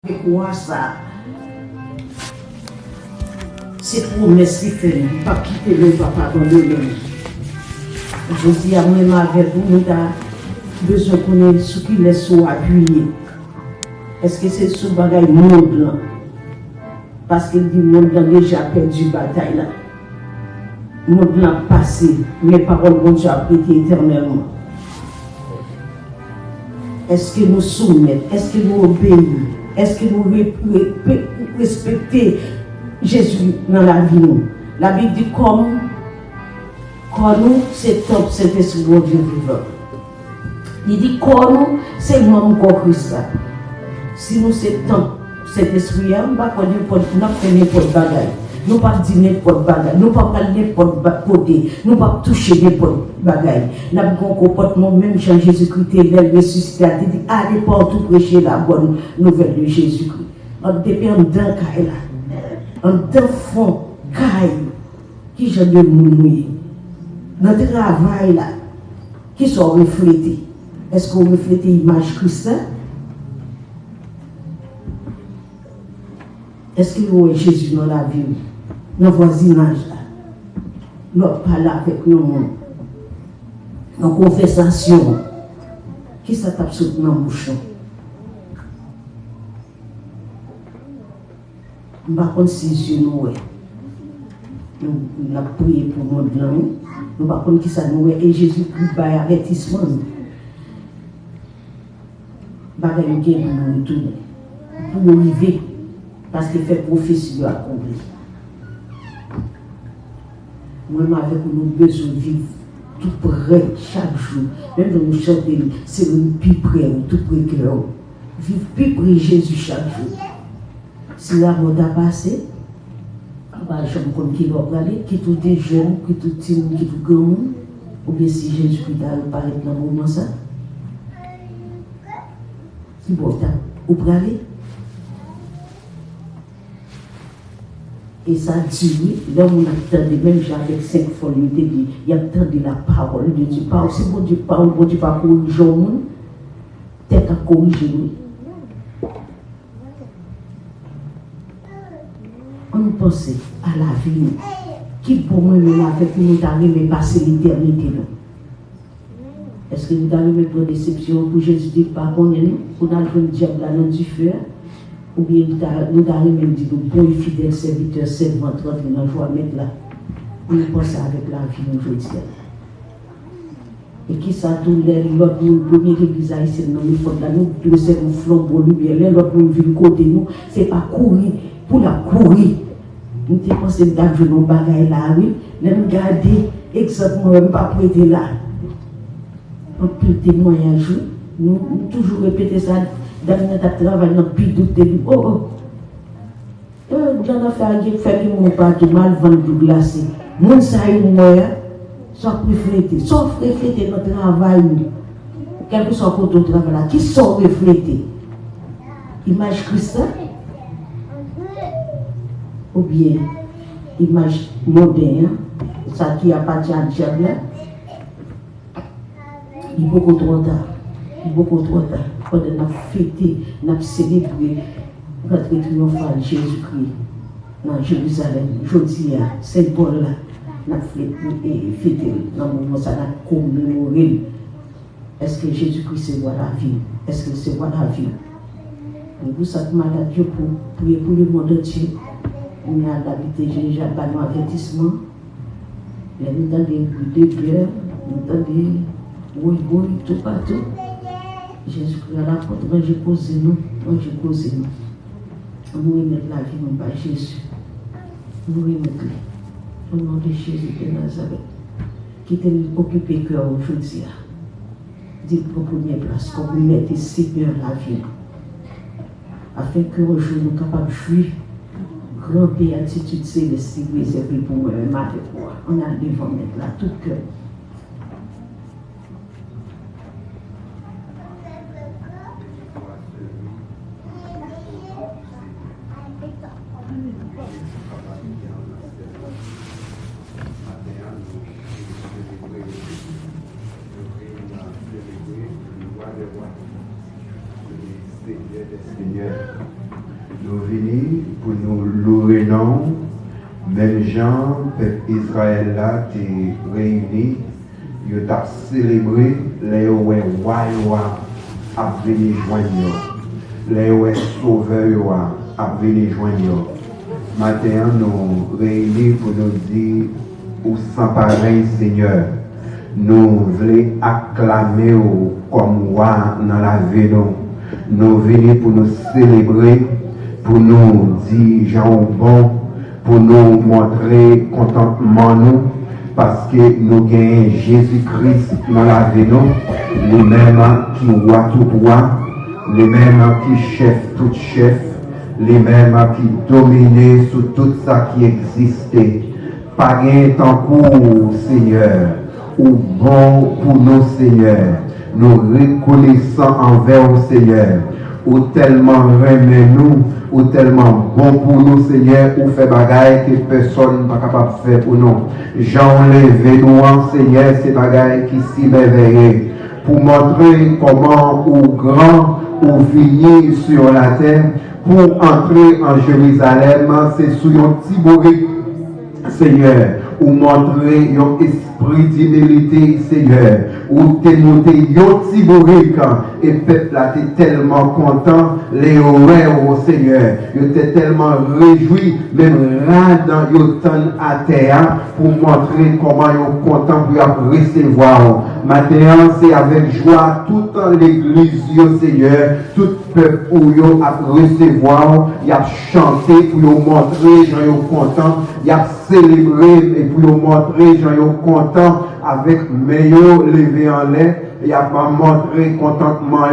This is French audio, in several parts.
Quoi ça? C'est promesse qui fait, pas quitter le papa dans le même. Je dis à moi avec vous, nous avons besoin de connaître ce qui est sous appuyé. Est-ce que c'est sous bagaille monde là? Parce qu'il dit monde là déjà perdu bataille là. Monde là passé, mes paroles vont déjà prêter éternellement. Est-ce que nous soumettons? Est-ce que nous obéissons? Est-ce que nous respectons Jésus dans la vie? La Bible dit comme nous, c'est top, c'est l'esprit de Dieu vivant. Il dit comme nous, c'est le même corps Christ. Si nous c'est top, cet esprit, on ne va pas faire n'importe bagaille. Nous ne pas dire n'importe bagaille. Nous ne pas parler n'importe côté. Nous ne pas toucher n'importe bagaille. Nous avons un comportement, même Jean Jésus-Christ, il est ressuscité. Il dit allez partout prêcher la bonne nouvelle de Jésus-Christ. On dépend d'un caille là. On d'un fond caille qui j'ai de mourir. Notre travail là, qui sont reflétés. Est-ce qu'on reflète l'image Christ? Est-ce que vous voyez Jésus dans la vie? Dans le voisinage là? L'autre parle avec nous. En conversation. Qui ça tape sur dans le bouchon? Je ne sais pas si nous avons prié pour nous. Nous ne sais pas qui ça nous est. Et Jésus Christ a un avertissement. Il va nous retourner. Pour nous arriver. Parce qu'il fait prophétie accomplie. Moi, avec nous, besoin de vivre tout près, chaque jour. Même dans nous chanter, c'est le plus près, tout près que l'homme. Vivre plus près de Jésus chaque jour. Si la route a passé, je ne sais pas qui va aller, qui tout est jeune, qui tout est timide, qui tout grand, ou bien si Jésus-Christ a apparaît dans le moment ça. Si vous allez aller. Et ça dit, là on attend, même avec 5 fois, il attend la parole de Dieu. Si bon Dieu parle, bon Dieu pas corriger le monde, t'es qu'à corriger lui. On pense à la vie, qui pour moi, avec nous, d'arriver à passer l'éternité. Est-ce que nous arrivons pour déception pour Jésus dit pas qu'on est, on a le diable dans du feu? Ou bien nous arrivons à dire, bon et fidèle serviteur, servant, rentrer dans la joie, mettre là. On pense avec la vie aujourd'hui. Et qui ça tout l'autre, le premier église haïtienne, nous devons faire un flambeau lumière, l'autre nous vient côté nous, c'est pas courir, pour la courir. Nous te pensons que nous bagaille là, oui, nous garder exactement, nous pas prêter là. On peut témoignage, nous toujours répéter ça. Dans notre travail, nous plus douter. J'en ai fait mon pas de mal vendre du glacé. Mon ça y est, moi, soit reflété, soit reflété notre travail. Quel que soit notre travail là, qui sont reflétés? Image Christ, ou bien image moderne, ça qui appartient à diable. Il est beaucoup trop tard. Beaucoup trop tard. Quand on a fêté, on a célébré notre triomphal Jésus-Christ dans Jérusalem. Jeudi, Saint-Paul, on a fêté dans le moment où on a commémoré. Est-ce que Jésus-Christ c'est quoi la vie? Est-ce que c'est quoi la vie? Nous sommes à Dieu pour prier pour le monde entier. On a l'habitude déjà par nos avertissements. Nous avons des bruits de guerre, nous avons des oui, tout partout. Jésus-Christ à la porte, moi j'ai posé nous, Nous remettons la vie, non pas Jésus. Nous remettons au nom de Jésus de Nazareth, qui t'a occupé le cœur aujourd'hui. Dites pour première place, comme nous mettez Seigneur la vie, afin que un jour nous capables de jouir, grand béatitude céleste réservée pour moi-même avec moi. On a devant mettre là tout cœur. Seigneur, Nous venons pour nous louer, non? Même gens, peuple Israël là, t'es réunis, ils ont célébré les rois à venir joindre. Les sauveurs à venir joindre. Maintenant, nous réunis pour nous dire, ou sans pareil Seigneur, nous voulons acclamer comme roi dans la vie. Nous venons pour nous célébrer, pour nous dire Jean bon, pour nous montrer contentement nous, parce que nous gagnons Jésus-Christ dans la vie, lui-même qui roi tout roi, lui-même qui chef tout chef, lui-même qui domine sur tout ça qui existait. Pas gain tant court, Seigneur, ou bon pour nous, Seigneur, nous reconnaissons envers le Seigneur, ou tellement remet nous, ou tellement bon pour nous, Seigneur, ou fait bagaille que personne n'est pas capable de faire pour nous. J'enlève nous, Seigneur, ces bagailles qui s'y merveillent, pour montrer comment, ou grand, ou venir sur la terre, pour entrer en Jérusalem, c'est sous un petit bourrique, Seigneur, ou montrer un esprit d'humilité, Seigneur, ou témoigner un petit bourrique, et peuple là, t'es tellement content, les horaires, Seigneur, ils étaient tellement réjouis, même là dans le temps à terre, pour montrer comment ils sont contents pour recevoir. Maintenant, c'est avec joie, toute l'église, Seigneur, tout peuple où ils a recevoir, ils a chanté pour montrer, ils sont contents, ils a célébré et pour montrer, ils sont contents avec meilleur levé en l'air. Il a pas montré contentement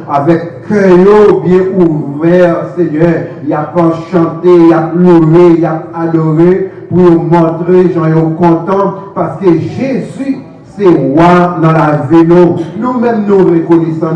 avec cœur bien ouvert, Seigneur. Il a pas chanté, il a pleuré, il a adoré pour montrer, j'en ai content parce que Jésus, c'est roi dans la vie. Nous-mêmes, nous reconnaissons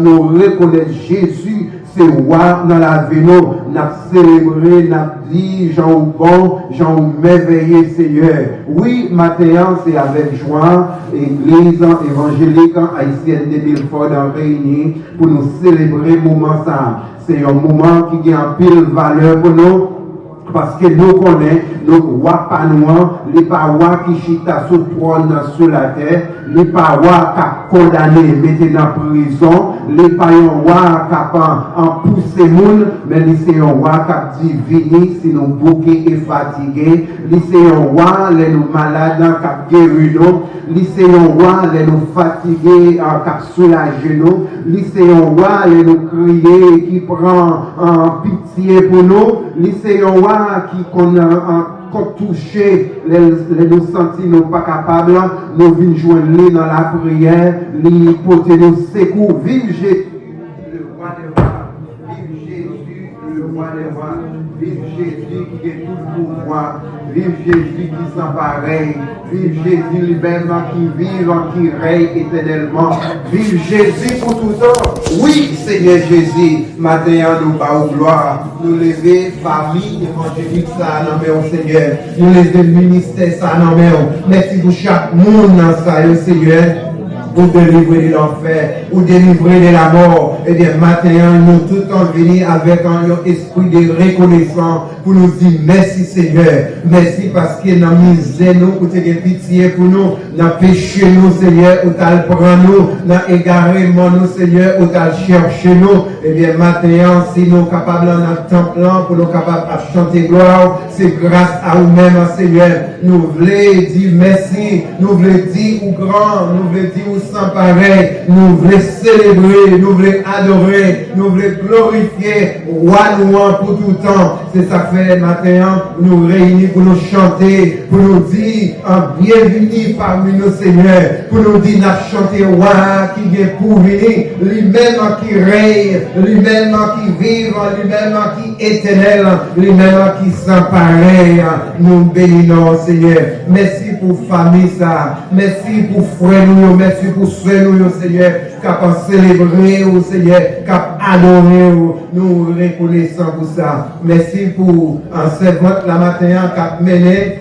Jésus, c'est roi dans la vie. Nous avons célébré, nous avons dit, Jean bon, Jean merveilleux, Seigneur. Oui, maintenant, c'est avec joie, Église évangélique haïtienne de Belfort en réunis pour nous célébrer le moment ça. C'est un moment qui a un pile valeur pour nous. Parce que nous connaissons, nos rois pas noirs, les parois qui chita sur le trône sur la terre, les parois qui condamné, mettez dans la prison, les parois qui en poussé moun, mais c'est un roi qui dit vini si nous bouqués et fatigués, c'est un roi, les nous malades qui guéri nous, c'est un roi, les nous fatigués qui soulagé nous, c'est un roi, les nous crier qui prend pitié pour nous, c'est un roi qui qu'on touché, les nous sentis nous pas capables, nous venons joindre dans la prière, les porter nous secours, vive Jésus, le roi des rois, vive Jésus, le roi des rois, vive Jésus qui est tout le pouvoir, vive Jésus qui s'en pareil, vive Jésus lui-même qui vive, qui règne éternellement, vive Jésus pour tout temps. Oui, Seigneur Jésus, maintenant nous bas gloire, nous lever famille évangélique ça dans le Seigneur, nous lever ministère ça dans le merci pour chaque monde dans ça, Seigneur. Ou délivrer de l'enfer, ou délivrer de la mort. Et bien maintenant, nous tout en venir avec un esprit de reconnaissance pour nous dire merci Seigneur. Merci parce que dans la misère, nous, ou t'es pitié pour nous, dans le péché, nous Seigneur, ou t'as le prendre nous, dans l'égarement, nous Seigneur, ou t'as le chercher nous. Et bien maintenant, si nous sommes capables dans notre temple, pour nous capables de chanter gloire, c'est grâce à nous-mêmes, Seigneur. Nous voulons dire merci, nous voulons dire ou grand, nous voulons dire ou sans pareil, nous voulons célébrer, nous voulons adorer, nous voulons glorifier, roi nous pour tout temps. C'est ça que fait matin, nous réunis pour nous chanter, pour nous dire un bienvenue parmi nos seigneurs, pour nous dire nous chanter roi qui vient pour venir, lui-même qui règne, lui-même qui vive, lui-même qui est éternel, lui-même qui sans pareil. Nous bénissons Seigneur. Merci pour famille ça, merci pour frère nous, merci pour soeur nous Seigneur, capable de célébrer au Seigneur, capable d'adorer, nous reconnaissons pour ça. Merci pour un servante la matin qui a mené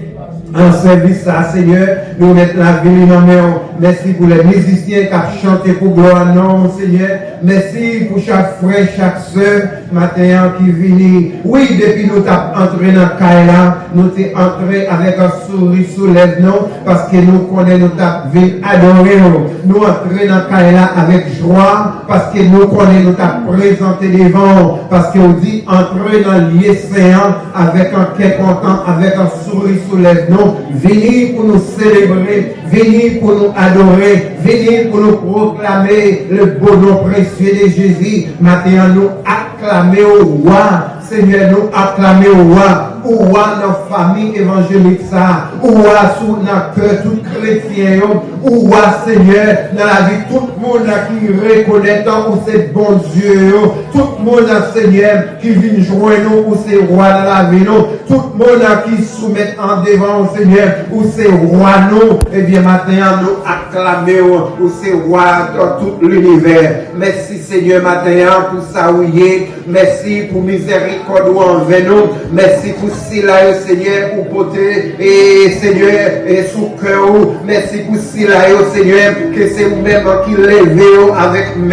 en service ça, Seigneur, nous mettons la vie dans main. Merci pour les musiciens qui ont chanté pour gloire, non, Seigneur. Merci pour chaque frère, chaque soeur, matin qui vient. Oui, depuis nous t'avons entré dans le Kaila, nous t'es entré avec un sourire sous les noms, parce que nous connaissons, nous t'avons adoré. Nous entré dans le Kaila avec joie, parce que nous connaissons, nous t'avons présenté devant, parce qu'on dit entrer dans le lieu séant avec un cœur content, avec un sourire sous les noms. Venez pour nous célébrer, venez pour nous adorer, venez pour nous proclamer le beau nom précieux de Jésus. Maintenant, nous acclamer au roi. Seigneur, nous acclamer au roi. Au roi dans la famille évangélique, ça. Au roi sous notre cœur, tout chrétien. Au roi, Seigneur, dans la vie, tout le monde qui reconnaît où c'est bon Dieu. Tout le monde, Seigneur, qui vient joindre nous, où c'est roi dans la vie. Tout le monde qui soumet en devant, Seigneur, où c'est roi nous. Eh bien, maintenant, nous acclamons où c'est roi dans tout l'univers. Merci, Seigneur, maintenant, pour ça, oui. Merci pour miséricorde envers nous. Merci pour cela, Seigneur, pour porter, et Seigneur, et sous cœur. Merci pour cela, Seigneur, que c'est vous-même qui levez avec nous.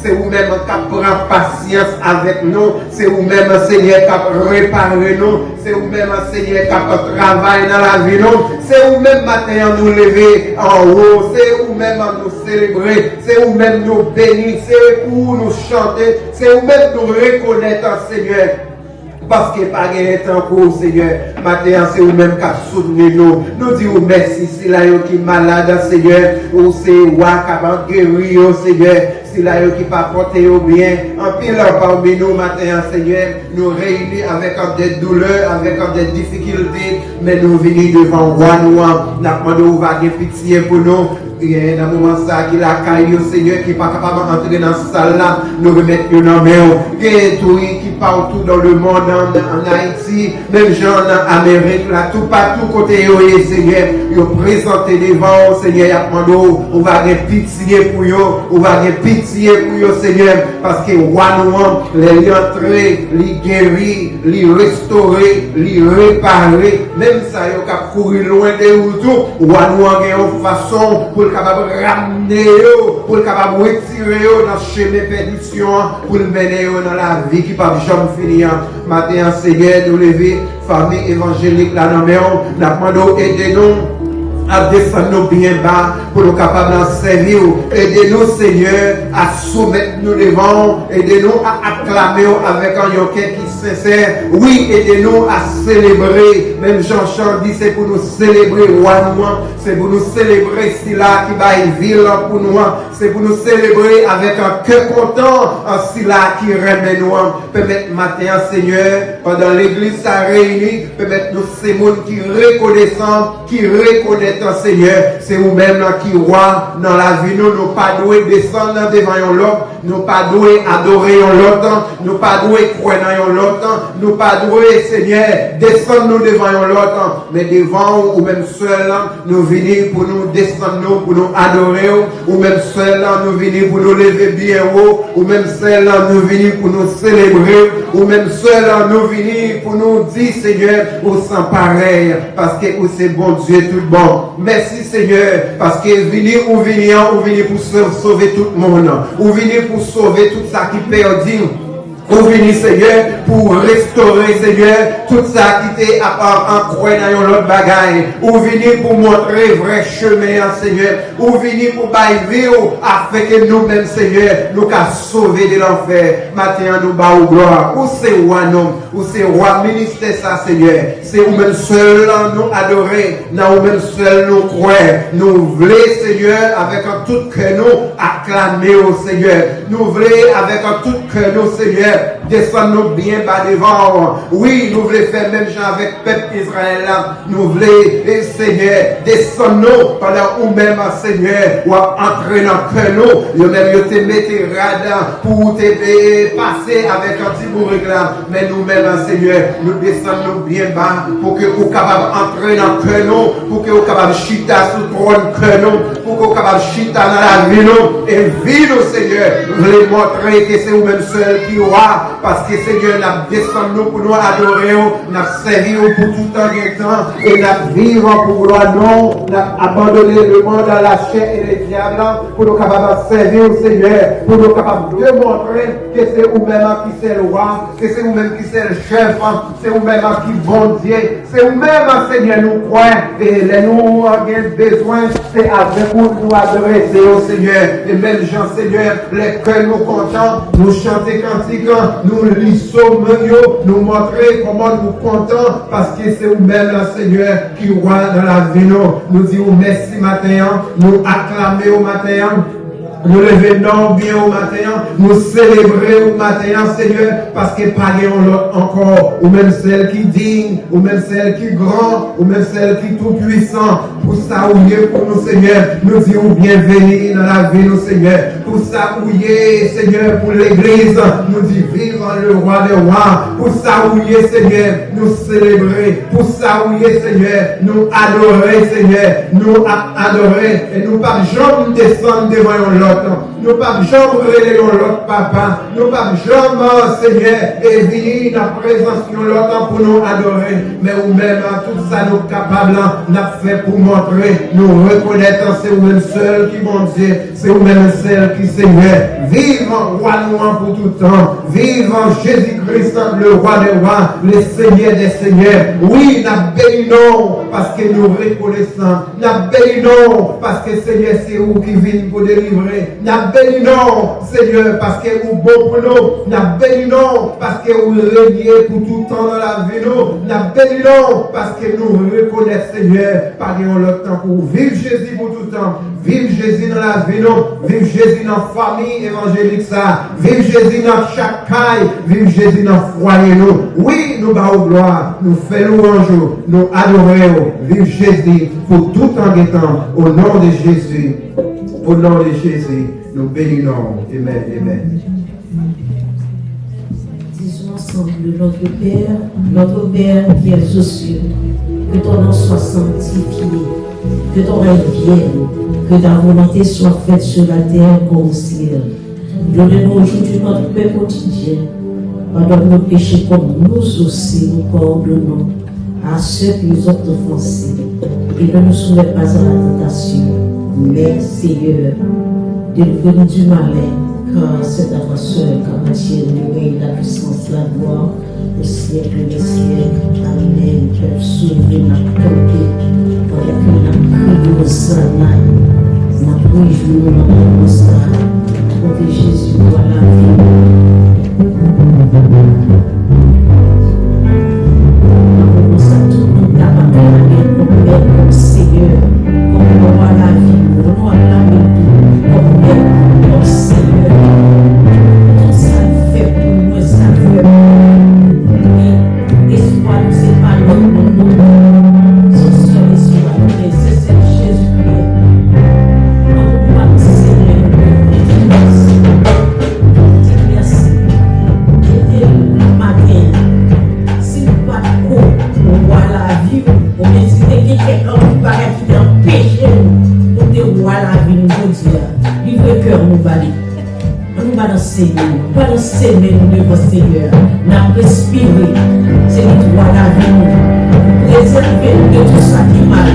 C'est vous-même qui prend patience avec nous. C'est vous-même, Seigneur, qui répare nous. C'est vous-même, Seigneur, qui travaille dans la vie. C'est vous-même, matin, nous lever en haut. C'est vous-même nous célébrer. C'est vous-même nous bénir. C'est vous nous chanter. C'est vous-même nous reconnaître, Seigneur. Parce que pas gagné temps pour Seigneur. Matin, c'est vous-même qui a soutenu nous. Nous disons merci. Si là, qui est malade, Seigneur, ou c'est roi qui a guéri, Seigneur. Si là, qui pas porté au bien. En pile parmi nous, matin, Seigneur, nous réunis avec des douleurs, avec des difficultés, mais nous venons devant roi nous. Nous demandons va avoir pitié pour nous. Et dans le moment ça, qui la caille, Seigneur, qui n'est pas capable d'entrer dans cette salle-là, nous remettons nos mains. Et tout qui partout dans le monde, en Haïti, même gens en Amérique, là, tout partout côté, Seigneur, ils présenté devant, Seigneur, on va avoir pitié pour eux, on va avoir pitié pour eux, Seigneur, parce que roi nous, les entrer, les guérir, les restaurer, les réparer, même ça, ils ont couru loin de vous tout, roi nous, en façon pour capable ramener, pour capable retirer dans le chemin de perdition, pour le mener dans la vie qui ne peut jamais finir. Matin, Seigneur, nous lever, famille évangélique là dans nous demandons aider-nous à descendre nos bien bas pour nous capables d'en servir. Aidez-nous, Seigneur, à soumettre nous devant. Aidez-nous à acclamer avec un cœur qui est sincère. Oui, aidez-nous à célébrer. Même Jean-Charles dit c'est pour nous célébrer roi nous. C'est pour nous célébrer cela qui va être ville pour nous. C'est pour nous célébrer avec un cœur content en cela qui remet nous. Permettre matin, Seigneur, pendant l'église ça réunit, permettre nous ces mondes qui reconnaissent, qui reconnaissent Seigneur, c'est vous-même qui roi dans la vie. Nous ne pas doués descendre devant l'autre, nous pas doués adorer l'autre, nous pas doués croire dans l'autre, nous pas doués, Seigneur, descendre nous devant l'autre, mais devant ou même seul, nous venons pour nous descendre, pour nous adorer, ou même seul, nous venons pour nous lever bien haut, ou même seul, nous venons pour nous célébrer, ou même seul, nous venons pour nous dire, Seigneur, au sans pareil, parce que c'est bon Dieu tout bon. Merci Seigneur, parce que vous venez pour sauver tout le monde. Vous venez pour sauver tout ça qui perdu. Vous venez, Seigneur, pour restaurer, Seigneur, tout ça qui était en croix dans l'autre bagaille. Vous venez pour montrer vrai chemin, Seigneur. Vous venez pour bailler afin que nous-mêmes, Seigneur, nous qu'à sauver de l'enfer. Maintenant, nous bas au gloire. Où c'est roi, non? Où c'est roi, ministère ça, Seigneur. C'est vous-même seul, nous adorer. Non, vous-même seul, nous croire. Nous voulons, Seigneur, avec un tout cœur, nous acclamer au Seigneur. Nous voulons, avec un tout cœur, nous, Seigneur, descendons bien bas devant. Oui, nous voulons faire même chose avec le peuple Israël. Nous voulons, Seigneur, descendons pendant ou même, Seigneur, ou entrer dans le cœur. Nous même te mettre radin pour te passer avec un petit bourrique là. Mais nous-mêmes, Seigneur, nous descendons bien bas pour que vous capable entrer dans le cœur, pour que vous capable chita sous le trône cœur, pour que vous capable chita dans la vie et vie, Seigneur. Vous voulez montrer que c'est vous-même seul qui parce que Seigneur, nous descendons pour nous adorer, nous servir pour tout un temps, et nous vivre pour gloire, non, nous abandonner le monde à la chair et les diables, pour nous capables de servir au Seigneur, pour nous capables de montrer que c'est vous-même qui c'est le roi, que c'est vous-même qui c'est le chef, c'est vous-même qui bon Dieu, c'est vous-même, Seigneur, nous croyons, et les nous avons besoin, c'est avec vous nous adresser au Seigneur, et même Jean, Seigneur, les cœurs nous contents, nous chanter cantiques, nous lissons, nous montrer comment nous comptons, parce que c'est vous-même, Seigneur, qui roi dans la vie, nous disons merci matin, nous acclamer au matin, nous levons bien au matin, nous célébrer au matin, Seigneur, parce que pas l'autre encore, ou même celle qui digne, ou même celle qui grand, ou même celle qui tout puissant, pour ça où est pour nous, Seigneur, nous disons bienvenue dans la vie, nous, Seigneur, pour ça où est, Seigneur, pour l'église, nous disons vive le roi des rois, pour ça où est, Seigneur, nous célébrer, pour ça où est, Seigneur, nous adorer, Seigneur, nous adorer, et nous pas jamais descendre devant l'autre. Nous pas jamais relayer l'autre papa. Nous pas jamais, Seigneur, et venir dans la présence de l'autre pour nous adorer. Mais nous-mêmes, tout ça, nous capables, nous fait pour montrer, nous reconnaître, c'est vous-même seul qui bon Dieu, c'est vous-même seul qui Seigneur. Vive roi nous pour tout temps. Vive Jésus-Christ, le roi des rois, le Seigneur des seigneurs. Oui, nous bénissons parce que nous reconnaissons. Nous bénissons parce que Seigneur, c'est vous qui vient pour délivrer. Nous bénissons, Seigneur, parce que vous bon pour nous. Nous bénissons parce que vous régnez pour tout temps dans la vie. Nous bénissons parce que nous reconnaissons, Seigneur, par le temps pour vivre Jésus pour tout temps. Vive Jésus dans la vie, nous. Vive Jésus dans la famille évangélique, ça. Vive Jésus dans chaque caille. Vive Jésus dans le foyer, nous. Oui, nous battons gloire. Nous faisons louange. Nous adorons. Vive Jésus pour tout en guettant. Au nom de Jésus. Au nom de Jésus, nous bénissons. Amen. Amen. Disons ensemble, notre Père qui es aux cieux, que ton nom soit sanctifié, que ton règne vienne, que ta volonté soit faite sur la terre comme au ciel. Donne-nous aujourd'hui notre pain quotidien. Pardonne nos péchés comme nous aussi nous pardonnons à ceux qui nous ont offensés. Et ne nous soumets pas à la tentation, mais Seigneur, délivre-nous du malin, car c'est ta seule capacité de règne, la puissance, la gloire, le siècle des siècles. Amen. Père, sauver notre campé, pendant que nous crions au Sanaï, nous prions dans le Sanaï. Trouver Jésus pour la vie. Nous commençons à tout le monde d'acclamer comme Père, comme Seigneur, comme roi la vie. Nous acclamer comme Père, comme Seigneur. Tout ça fait pour nous, ça fait pour nous. Espoir, c'est pas notre nom. Ce seul espoir, c'est Jésus-Christ. Nous pas Seigneur. Nous pas s'aimer nous devant Seigneur. Nous respirer. C'est nous droit la vie. Nous préserver de tout ça qui est mal.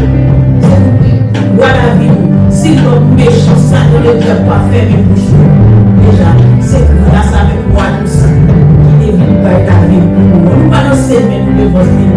C'est nous droit la vie. Si l'homme méchant, ça ne le fait pas faire une bouche. Déjà, c'est grâce avec moi tout ça qui devine par ta vie. Nous pas s'aimer nous devant Seigneur.